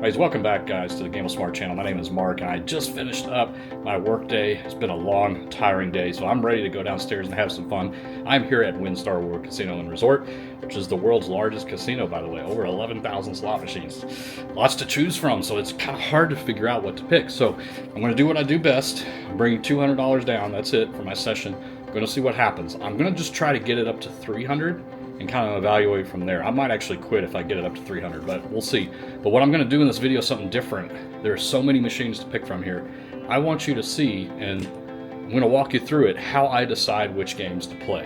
Guys, welcome back, guys, to the Game Smart channel. My name is Mark, and I just finished up my work day. It's been a long, tiring day, so I'm ready to go downstairs and have some fun. I'm here at WinStar World Casino and Resort, which is the world's largest casino, by the way. Over 11,000 slot machines. Lots to choose from, so it's kind of hard to figure out what to pick. So I'm going to do what I do best. Bring $200 down. That's it for my session. I'm going to see what happens. I'm going to just try to get it up to 300 and kind of evaluate from there. I might actually quit if I get it up to 300, but we'll see. But what I'm going to do in this video is something different. There are so many machines to pick from here. I want you to see, and I'm going to walk you through it, how I decide which games to play.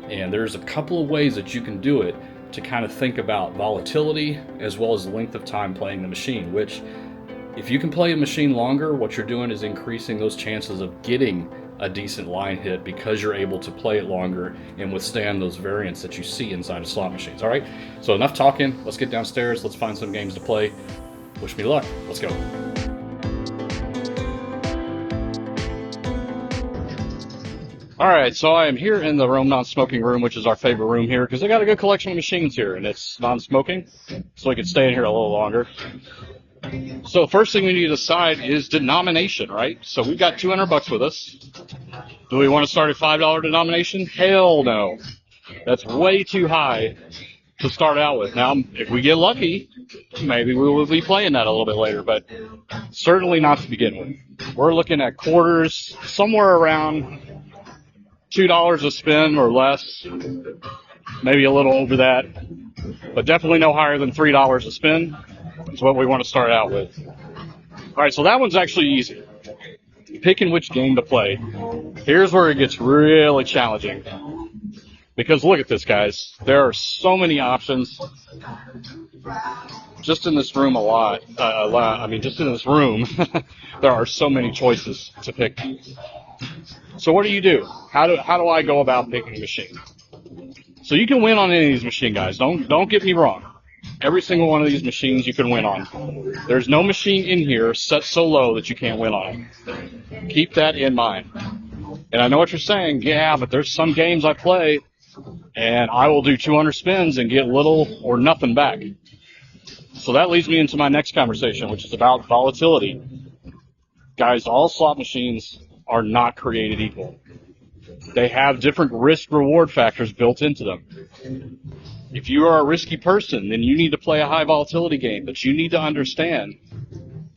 And there's a couple of ways that you can do it to kind of think about volatility as well as the length of time playing the machine, which if you can play a machine longer, what you're doing is increasing those chances of getting a decent line hit because you're able to play it longer and withstand those variants that you see inside of slot machines. All right, so enough talking. Let's get downstairs. Let's find some games to play. Wish me luck. Let's go. All right, so I am here in the non-smoking room, which is our favorite room here because they got a good collection of machines here, and it's non-smoking, so we can stay in here a little longer. So first thing we need to decide is denomination, right? So we've got 200 bucks with us. Do we want to start at $5 denomination? Hell no. That's way too high to start out with. Now, if we get lucky, maybe we will be playing that a little bit later, but certainly not to begin with. We're looking at quarters, somewhere around $2 a spin or less, maybe a little over that, but definitely no higher than $3 a spin. That's what we want to start out with. All right, so that one's actually easy. Picking which game to play. Here's where it gets really challenging. Because look at this, guys. There are so many options. Just in this room just in this room, there are so many choices to pick. So what do? How do I go about picking a machine? So you can win on any of these machines, guys. Don't get me wrong. Every single one of these machines you can win on. There's no machine in here set so low that you can't win on it. Keep that in mind. And I know what you're saying, yeah, but there's some games I play and I will do 200 spins and get little or nothing back. So that leads me into my next conversation, which is about volatility. Guys, all slot machines are not created equal. They have different risk-reward factors built into them. If you are a risky person, then you need to play a high volatility game, but you need to understand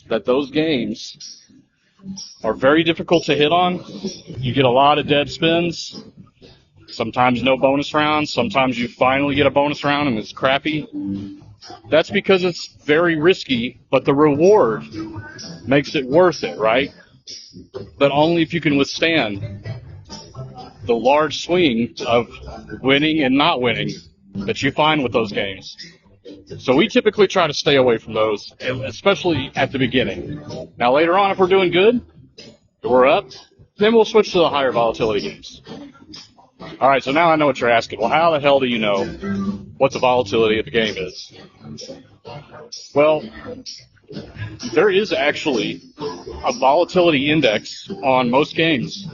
that those games are very difficult to hit on. You get a lot of dead spins, sometimes no bonus rounds, sometimes you finally get a bonus round and it's crappy. That's because it's very risky, but the reward makes it worth it, right? But only if you can withstand the large swing of winning and not winning that you find with those games. So we typically try to stay away from those, especially at the beginning. Now later on, if we're doing good, we're up, then we'll switch to the higher volatility games. All right, so now I know what you're asking. Well, how the hell do you know what the volatility of the game is? Well, there is actually a volatility index on most games,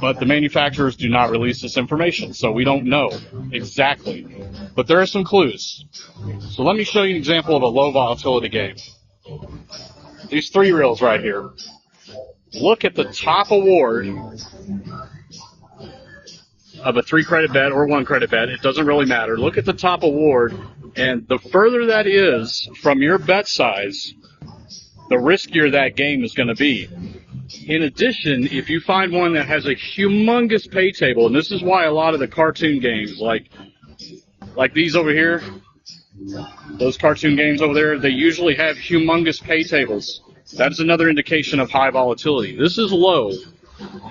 but the manufacturers do not release this information, so we don't know exactly. But there are some clues. So let me show you an example of a low volatility game. These 3 reels right here. Look at the top award of a 3-credit bet or 1-credit bet. It doesn't really matter. Look at the top award, and the further that is from your bet size, the riskier that game is going to be. In addition, if you find one that has a humongous pay table, and this is why a lot of the cartoon games, like these over here, those cartoon games over there, they usually have humongous pay tables. That's another indication of high volatility. This is low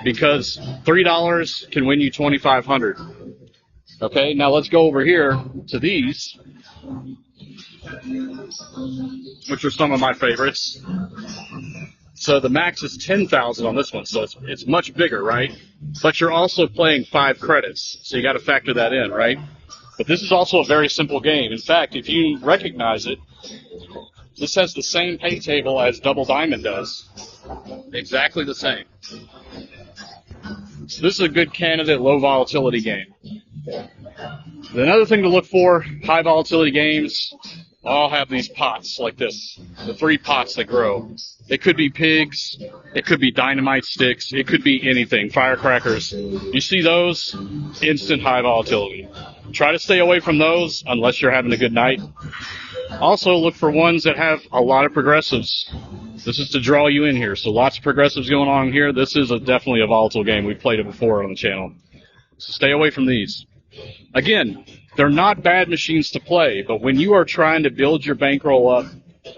because $3 can win you $2,500. Okay, now let's go over here to these, which are some of my favorites. So the max is 10,000 on this one, so it's much bigger, right? But you're also playing 5 credits, so you got to factor that in, right? But this is also a very simple game. In fact, if you recognize it, this has the same pay table as Double Diamond does. Exactly the same. So this is a good candidate low volatility game. Another thing to look for, high volatility games, all have these pots like this, the 3 pots that grow. It could be pigs, it could be dynamite sticks, it could be anything, firecrackers. You see those? Instant high volatility. Try to stay away from those unless you're having a good night. Also look for ones that have a lot of progressives. This is to draw you in here. So lots of progressives going on here. This is definitely a volatile game. We've played it before on the channel. So stay away from these. Again, they're not bad machines to play, but when you are trying to build your bankroll up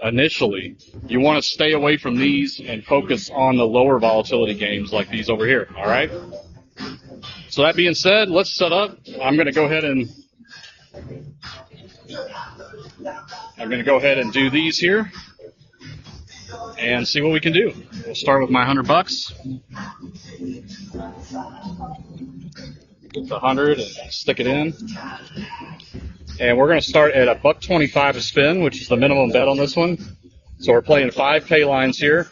initially, you want to stay away from these and focus on the lower volatility games like these over here, all right? So that being said, let's set up. I'm going to go ahead and do these here and see what we can do. We'll start with my $100. Get the 100 and stick it in. And we're going to start at $1.25 a spin, which is the minimum bet on this one. So we're playing 5 pay lines here.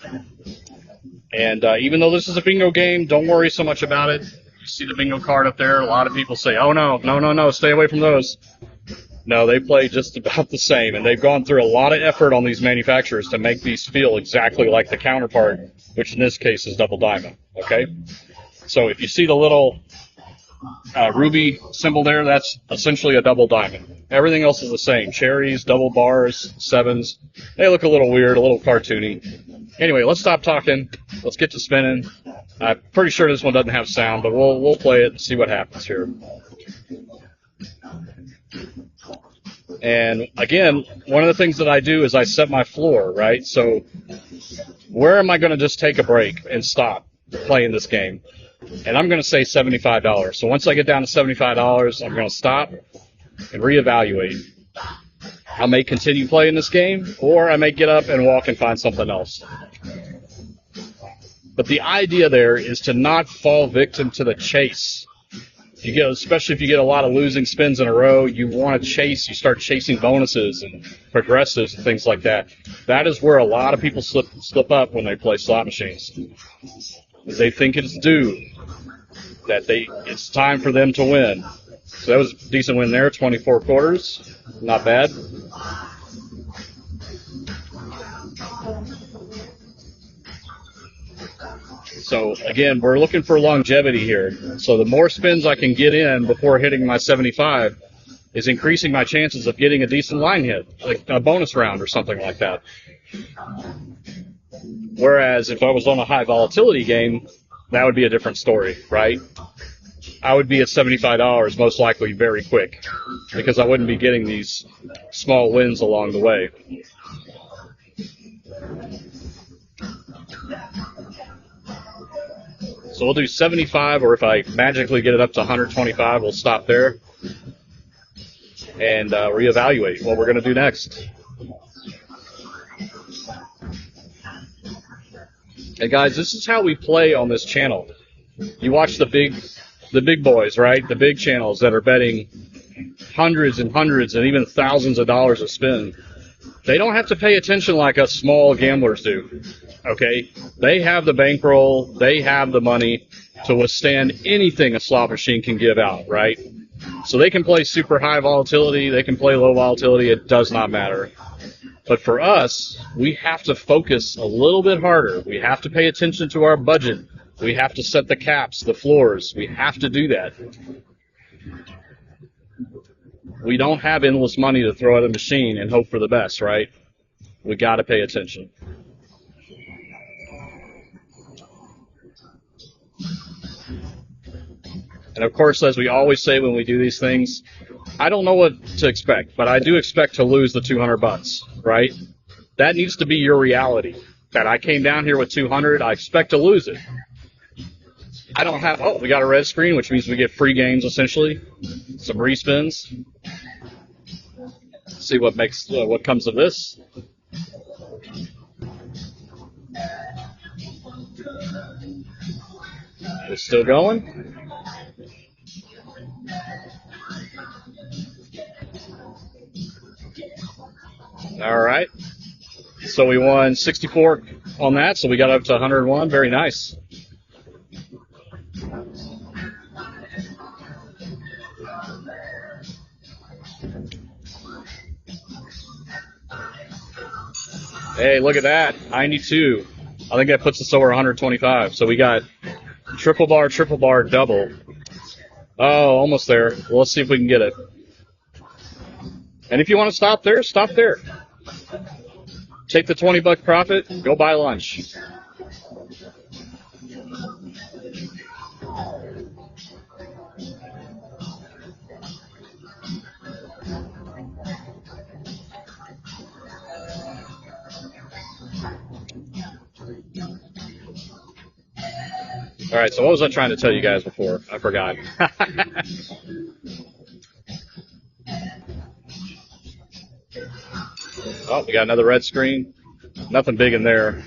And even though this is a bingo game, don't worry so much about it. You see the bingo card up there. A lot of people say, oh, no, stay away from those. No, they play just about the same. And they've gone through a lot of effort on these manufacturers to make these feel exactly like the counterpart, which in this case is double diamond. Okay? So if you see the little ruby symbol there, that's essentially a double diamond. Everything else is the same. Cherries, double bars, sevens. They look a little weird, a little cartoony. Anyway, let's stop talking. Let's get to spinning. I'm pretty sure this one doesn't have sound, but we'll play it and see what happens here. And again, one of the things that I do is I set my floor, right? So where am I going to just take a break and stop playing this game? And I'm going to say $75. So once I get down to $75, I'm going to stop and reevaluate. I may continue playing this game, or I may get up and walk and find something else. But the idea there is to not fall victim to the chase. Especially if you get a lot of losing spins in a row, you want to chase. You start chasing bonuses and progressives and things like that. That is where a lot of people slip up when they play slot machines. They think it's due, that it's time for them to win. So that was a decent win there, 24 quarters, not bad. So again, we're looking for longevity here. So the more spins I can get in before hitting my 75 is increasing my chances of getting a decent line hit, like a bonus round or something like that. Whereas if I was on a high volatility game, that would be a different story, right? I would be at $75 most likely very quick because I wouldn't be getting these small wins along the way. So we'll do 75, or if I magically get it up to 125, we'll stop there and reevaluate what we're going to do next. Hey guys, this is how we play on this channel. You watch the big boys, right? The big channels that are betting hundreds and hundreds and even thousands of dollars a spin. They don't have to pay attention like us small gamblers do. Okay? They have the bankroll, they have the money to withstand anything a slot machine can give out, right? So they can play super high volatility, they can play low volatility, it does not matter. But for us, we have to focus a little bit harder. We have to pay attention to our budget. We have to set the caps, the floors. We have to do that. We don't have endless money to throw at a machine and hope for the best, right? We got to pay attention. And of course, as we always say when we do these things, I don't know what to expect, but I do expect to lose the $200, right? That needs to be your reality. That I came down here with 200, I expect to lose it. I don't have, we got a red screen, which means we get free games essentially. Some respins. See what comes of this. We're still going. All right. So we won 64 on that, so we got up to 101. Very nice. Hey, look at that. 92. I think that puts us over 125. So we got triple bar, double. Oh, almost there. Well, let's see if we can get it. And if you want to stop there, stop there. Take the $20 profit, go buy lunch. All right, so what was I trying to tell you guys before? I forgot. Oh, we got another red screen. Nothing big in there.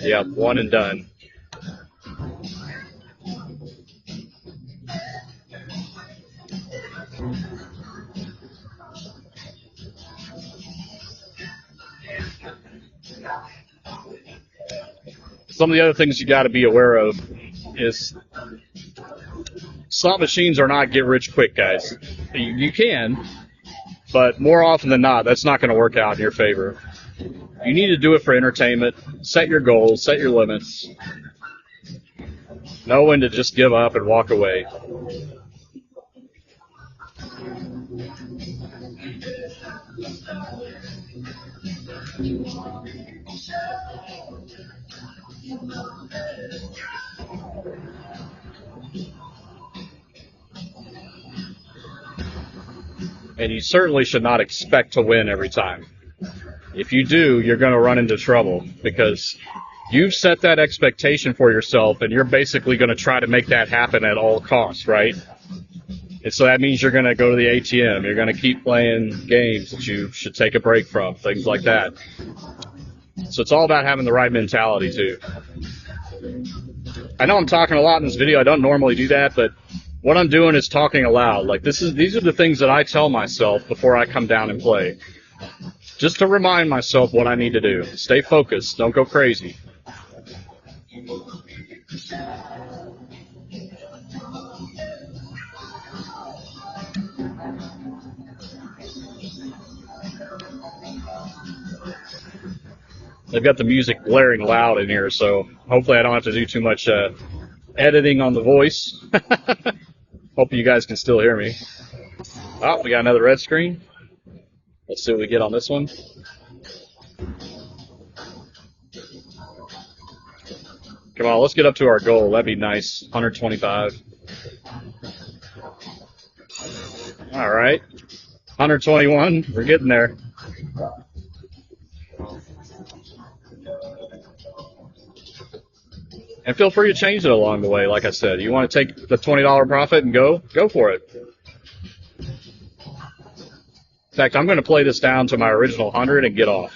Yeah, one and done. Some of the other things you got to be aware of is slot machines are not get rich quick, guys. You can, but more often than not, that's not going to work out in your favor. You need to do it for entertainment. Set your goals, set your limits. Know when to just give up and walk away. And you certainly should not expect to win every time. If you do, you're going to run into trouble because you've set that expectation for yourself and you're basically going to try to make that happen at all costs, right? And so that means you're going to go to the ATM. You're going to keep playing games that you should take a break from, things like that. So it's all about having the right mentality, too. I know I'm talking a lot in this video. I don't normally do that, but what I'm doing is talking aloud. Like these are the things that I tell myself before I come down and play. Just to remind myself what I need to do. Stay focused. Don't go crazy. They've got the music blaring loud in here, so hopefully I don't have to do too much editing on the voice. Hope you guys can still hear me. Oh, we got another red screen. Let's see what we get on this one. Come on, let's get up to our goal. That'd be nice. 125. All right. 121. We're getting there. And feel free to change it along the way, like I said. You want to take the $20 profit and go for it. In fact, I'm going to play this down to my original 100 and get off.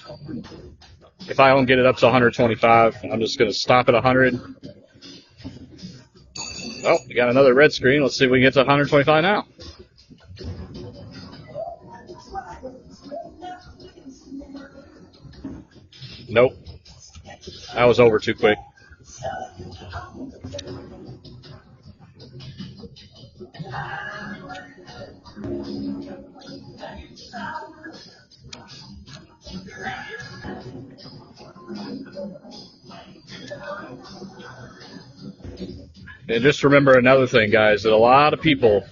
If I don't get it up to 125, I'm just going to stop at 100. Oh, we got another red screen. Let's see if we can get to 125 now. Nope. That was over too quick. And just remember another thing, guys, that a lot of people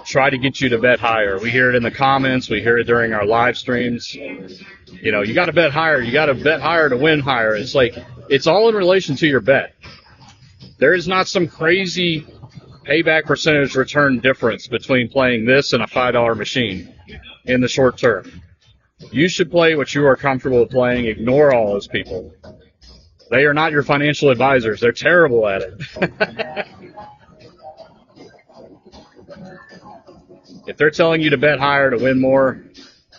try to get you to bet higher. We hear it in the comments. We hear it during our live streams. You know, you got to bet higher. You got to bet higher to win higher. It's like, it's all in relation to your bet. There is not some crazy payback percentage return difference between playing this and a $5 machine in the short term. You should play what you are comfortable with playing. Ignore all those people. They are not your financial advisors. They're terrible at it. If they're telling you to bet higher to win more,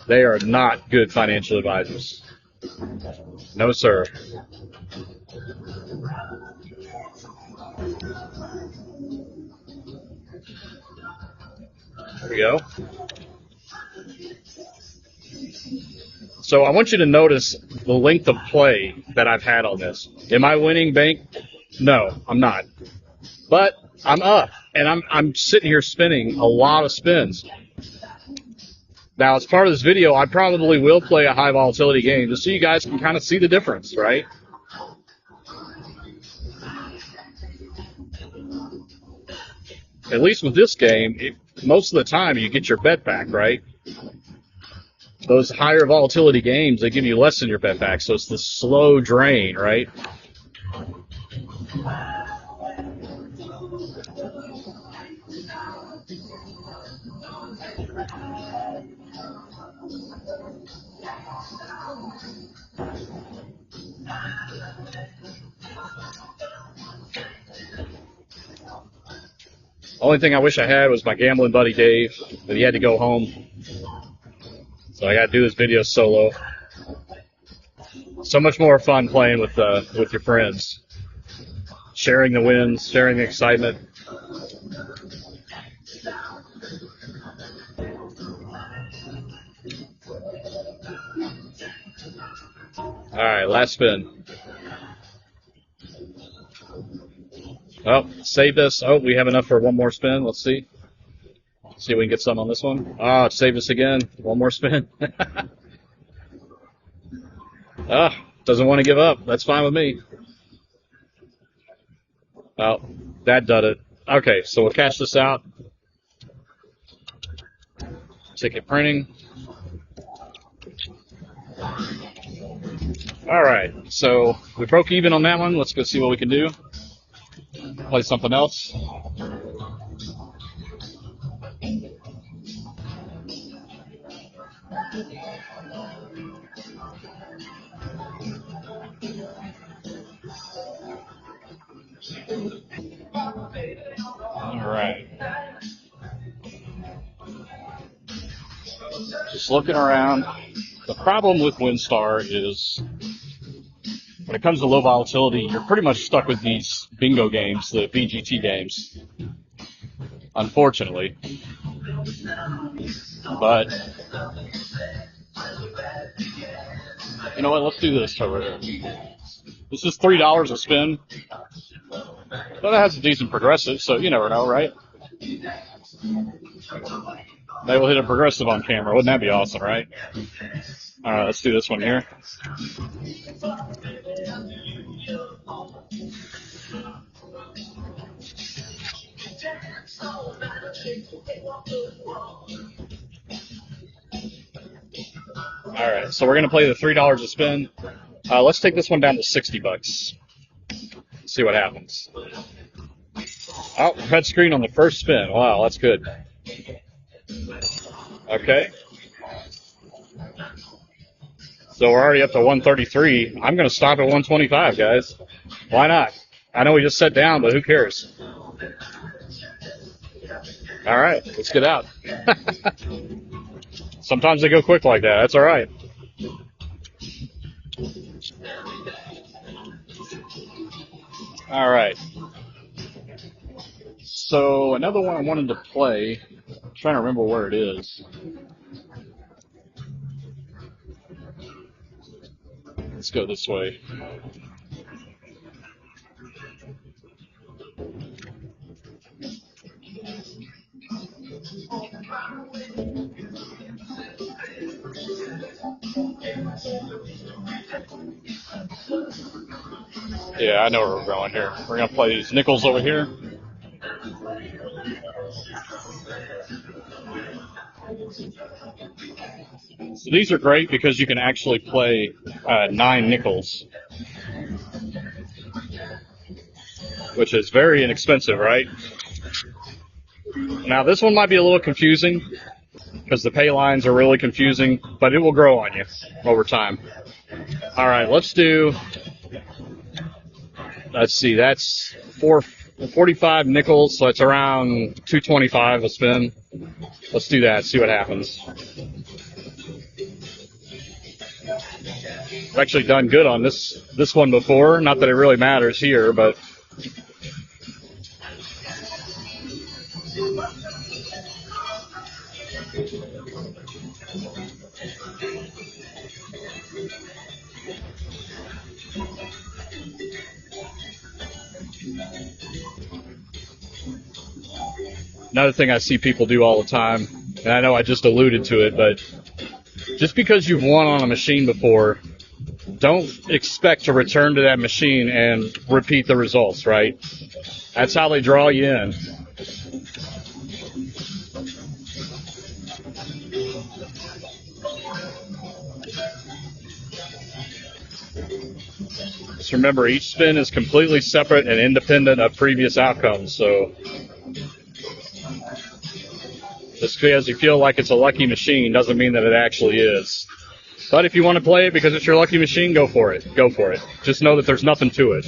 they are not good financial advisors. No, sir. There we go. So I want you to notice the length of play that I've had on this. Am I winning, Bank? No, I'm not. But I'm up, and I'm sitting here spinning a lot of spins. Now, as part of this video, I probably will play a high volatility game just so you guys can kind of see the difference, right? At least with this game, most of the time you get your bet back, right? Those higher volatility games, they give you less than your bet back, so it's the slow drain, right? Only thing I wish I had was my gambling buddy Dave, but he had to go home. So I got to do this video solo. So much more fun playing with your friends, sharing the wins, sharing the excitement. All right, last spin. Oh, save this. Oh, we have enough for one more spin. Let's see. See if we can get some on this one. Ah, save us again. One more spin. Doesn't want to give up. That's fine with me. Oh, that did it. Okay, so we'll cash this out. Ticket printing. All right, so we broke even on that one. Let's go see what we can do. Play something else. All right. Just looking around. The problem with WinStar is when it comes to low volatility, you're pretty much stuck with these bingo games, the VGT games, unfortunately. But, you know what, let's do this over here. This is $3 a spin. But it has a decent progressive, so you never know, right? Maybe we'll hit a progressive on camera. Wouldn't that be awesome, right? All right, let's do this one here. All right, so we're going to play the $3 a spin. Let's take this one down to $60. See what happens. Oh, red screen on the first spin. Wow, that's good. Okay. So we're already up to 133. I'm going to stop at 125, guys. Why not? I know we just sat down, but who cares? All right, let's get out. Sometimes they go quick like that. That's all right. All right. So another one I wanted to play. I'm trying to remember where it is. Let's go this way. Yeah, I know where we're going here. We're going to play these nickels over here. So these are great because you can actually play 9 nickels, which is very inexpensive, right? Now this one might be a little confusing because the pay lines are really confusing, but it will grow on you over time. All right, let's see, that's 45 nickels, so it's around $2.25 a spin. Let's do that, see what happens. I've actually done good on this one before, not that it really matters here, but another thing I see people do all the time And I know I just alluded to it, but just because you've won on a machine before, don't expect to return to that machine and repeat the results, right? That's how they draw you in. Just remember, each spin is completely separate and independent of previous outcomes, so just because you feel like it's a lucky machine doesn't mean that it actually is. But if you want to play it because it's your lucky machine, go for it. Go for it. Just know that there's nothing to it.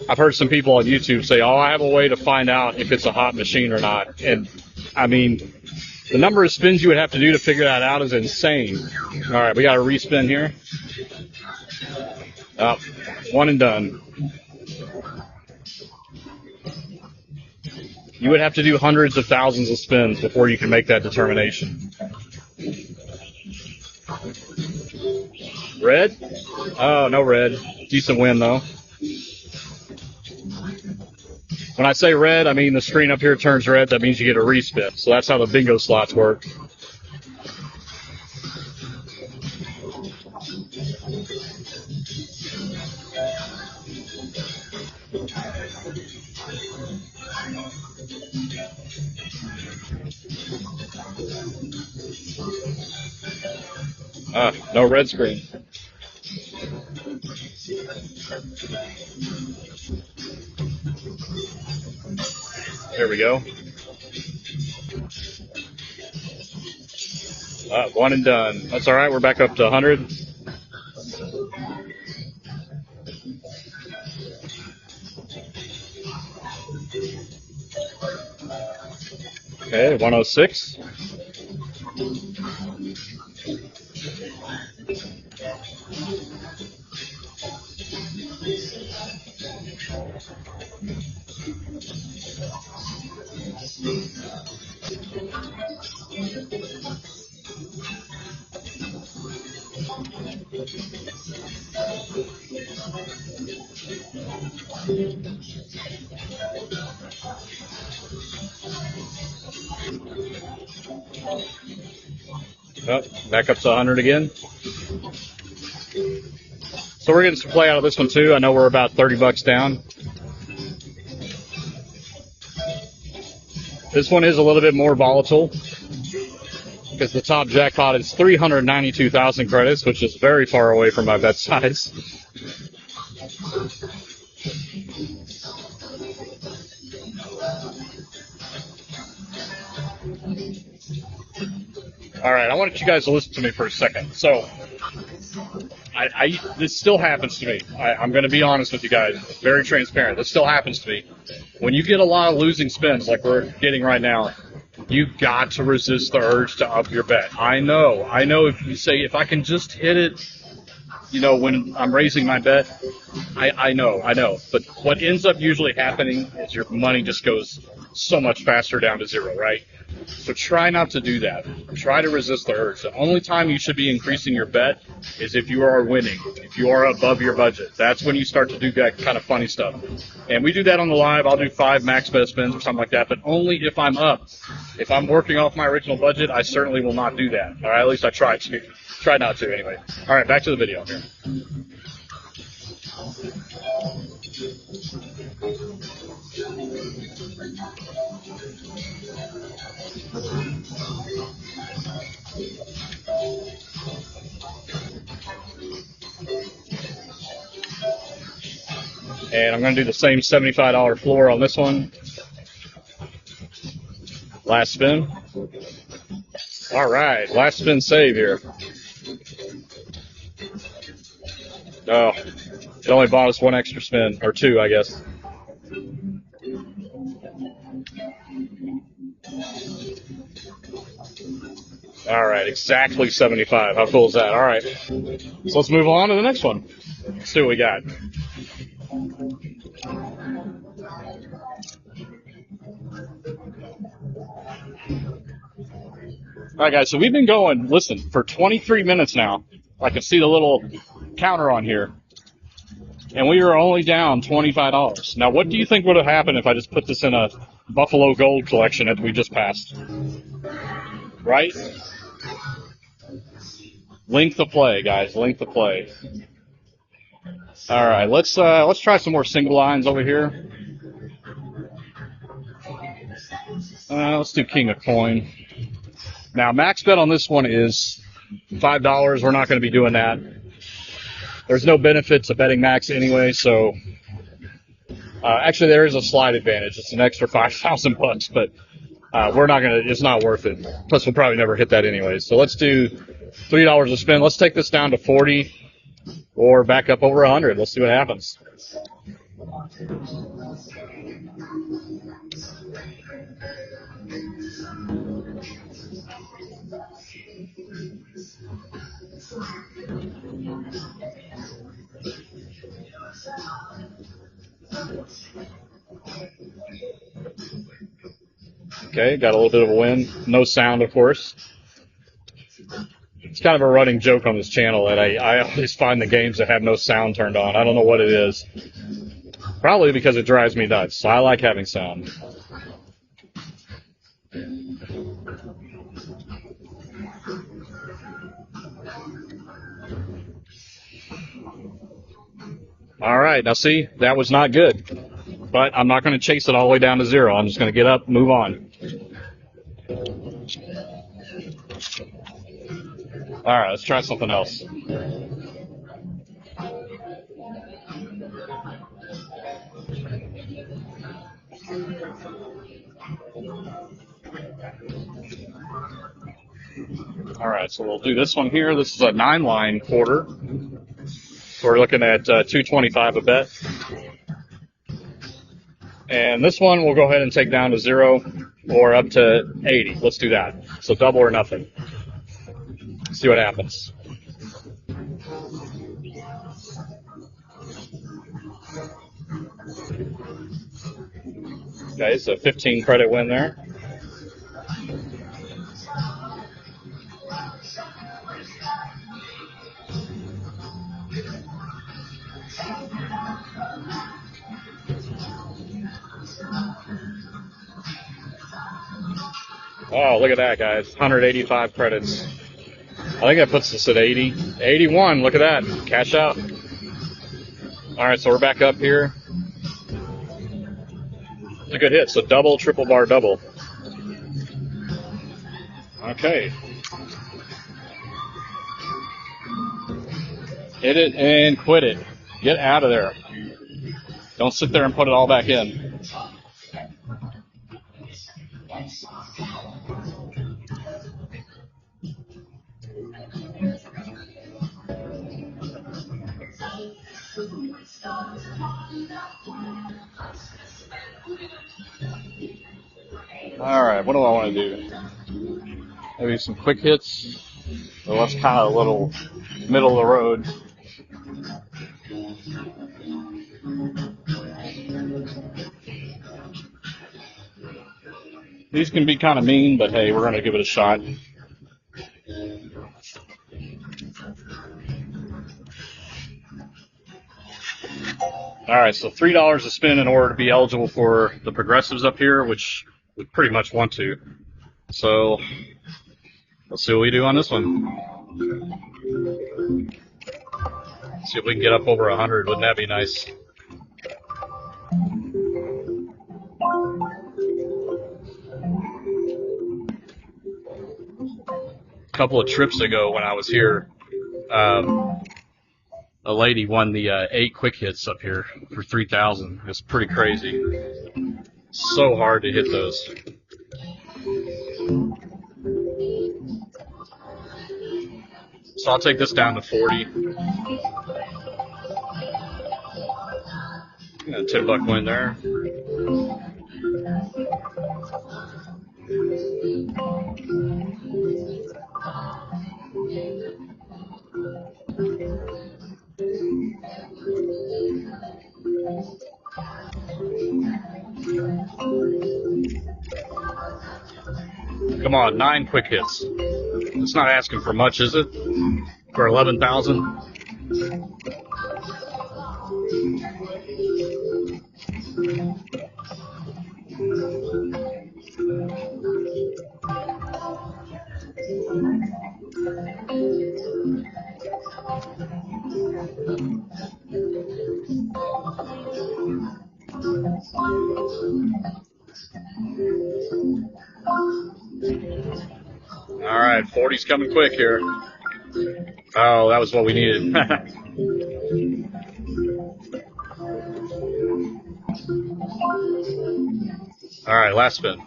I've heard some people on YouTube say, oh, I have a way to find out if it's a hot machine or not. And, I mean, the number of spins you would have to do to figure that out is insane. All right, we got a respin here. One and done. You would have to do hundreds of thousands of spins before you can make that determination. Red? Oh, no red. Decent win, though. When I say red, I mean the screen up here turns red. That means you get a respin. So that's how the bingo slots work. No red screen. There we go. One and done. That's all right. We're back up to 100. Okay, 106. Oh, back up to 100 again. So we're getting some play out of this one too. I know we're about 30 bucks down. This one is a little bit more volatile because the top jackpot is 392,000 credits, which is very far away from my bet size. All right, I wanted you guys to listen to me for a second. So, this still happens to me. I'm going to be honest with you guys, very transparent. This still happens to me. When you get a lot of losing spins like we're getting right now, you've got to resist the urge to up your bet. I know if you say, if I can just hit it, you know, when I'm raising my bet, I know. But what ends up usually happening is your money just goes so much faster down to zero, right? So try not to do that. Try to resist the urge. The only time you should be increasing your bet is if you are winning, if you are above your budget. That's when you start to do that kind of funny stuff. And we do that on the live. I'll do 5 max bet spins or something like that, but only if I'm up. If I'm working off my original budget, I certainly will not do that. All right, at least I try to. Try not to, anyway. All right, back to the video here. And I'm going to do the same $75 floor on this one. Last spin. All right, last spin save here. Oh, it only bought us 1 extra spin, or 2, I guess. All right, exactly 75. How cool is that? All right, so let's move on to the next one. Let's see what we got. All right, guys, so we've been going, listen, for 23 minutes now. I can see the little counter on here. And we are only down $25. Now, what do you think would have happened if I just put this in a Buffalo Gold collection that we just passed. Right? Length of play, guys. Length of play. All right, let's try some more single lines over here. Let's do king of coin. Now, max bet on this one is $5. We're not going to be doing that. There's no benefit to betting max anyway, so actually there is a slight advantage. It's an extra $5,000, but we're not gonna. It's not worth it. Plus, we'll probably never hit that anyway. So let's do $3 a spin. Let's take this down to 40, or back up over 100. Let's see what happens. Okay, got a little bit of a win. No sound, of course. It's kind of a running joke on this channel that I always find the games that have no sound turned on. I don't know what it is. Probably because it drives me nuts. So I like having sound. All right, now see, that was not good. But I'm not going to chase it all the way down to zero. I'm just going to get up, move on. All right, let's try something else. All right, so we'll do this one here. This is a 9-line quarter. So we're looking at $2.25 a bet. And this one we'll go ahead and take down to 0 or up to 80. Let's do that. So double or nothing. See what happens. Okay, it's a 15 credit win there. Oh, look at that, guys. 185 credits. I think that puts us at 80. 81, look at that. Cash out. All right, so we're back up here. It's a good hit. So double, triple bar, double. Okay. Hit it and quit it. Get out of there. Don't sit there and put it all back in. All right, what do I want to do? Maybe some quick hits. Well, that's kind of a little middle of the road. These can be kind of mean, but hey, we're going to give it a shot. All right, so $3 a spin in order to be eligible for the progressives up here, which we pretty much want to. So let's see what we do on this one. See if we can get up over 100. Wouldn't that be nice? A couple of trips ago when I was here, a lady won the 8 quick hits up here for $3,000. It's pretty crazy. So hard to hit those. So I'll take this down to 40. A $10 win there. Come on, 9 quick hits. It's not asking for much, is it? For 11,000. All right, 40's coming quick here. Oh, that was what we needed. All right, last spin.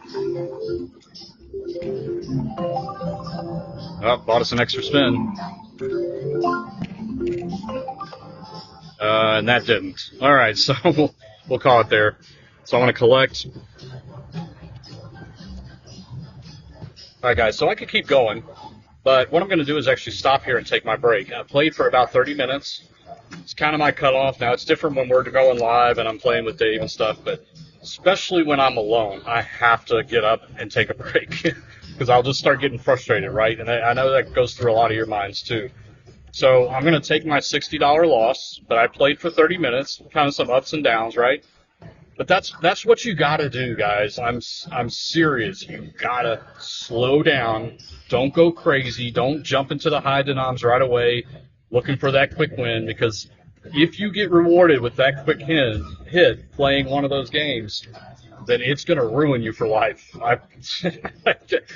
Oh, bought us an extra spin. And that didn't. All right, so we'll call it there. So I want to collect. All right, guys, so I could keep going, but what I'm going to do is actually stop here and take my break. I played for about 30 minutes. It's kind of my cutoff. Now, it's different when we're going live and I'm playing with Dave and stuff, but especially when I'm alone, I have to get up and take a break because I'll just start getting frustrated, right? And I know that goes through a lot of your minds, too. So I'm going to take my $60 loss, but I played for 30 minutes, kind of some ups and downs, right? But that's what you got to do, guys. I'm serious. You got to slow down. Don't go crazy. Don't jump into the high denoms right away looking for that quick win, because if you get rewarded with that quick hit playing one of those games, then it's going to ruin you for life.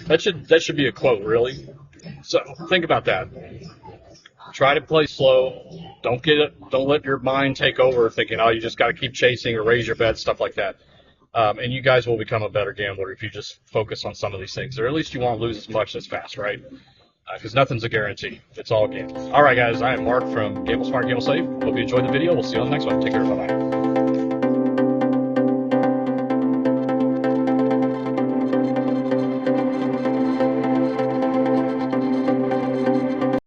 That should be a quote, really. So think about that. Try to play slow. Don't let your mind take over thinking, oh, you just got to keep chasing or raise your bet, stuff like that. And you guys will become a better gambler if you just focus on some of these things, or at least you won't lose as much as fast, right? Because nothing's a guarantee. It's all a game. All right, guys. I am Mark from Gamble Smart, Gamble Safe. Hope you enjoyed the video. We'll see you on the next one. Take care. Bye-bye.